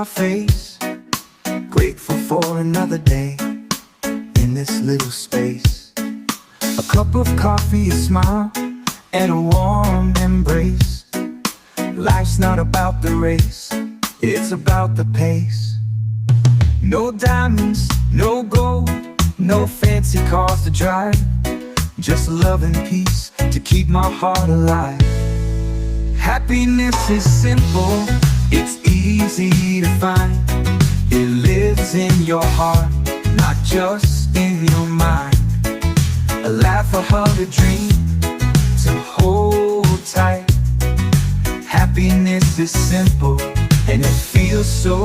my face, grateful for another day in this little space. A cup of coffee, a smile, and a warm embrace. Life's not about the race, it's about the pace. No diamonds, no gold, no fancy cars to drive, just love and peace to keep my heart alive. Happiness is simple, it's easy to find. It lives in your heart, not just in your mind. A laugh, a hug, a dream to hold tight. Happiness is simple and it feels so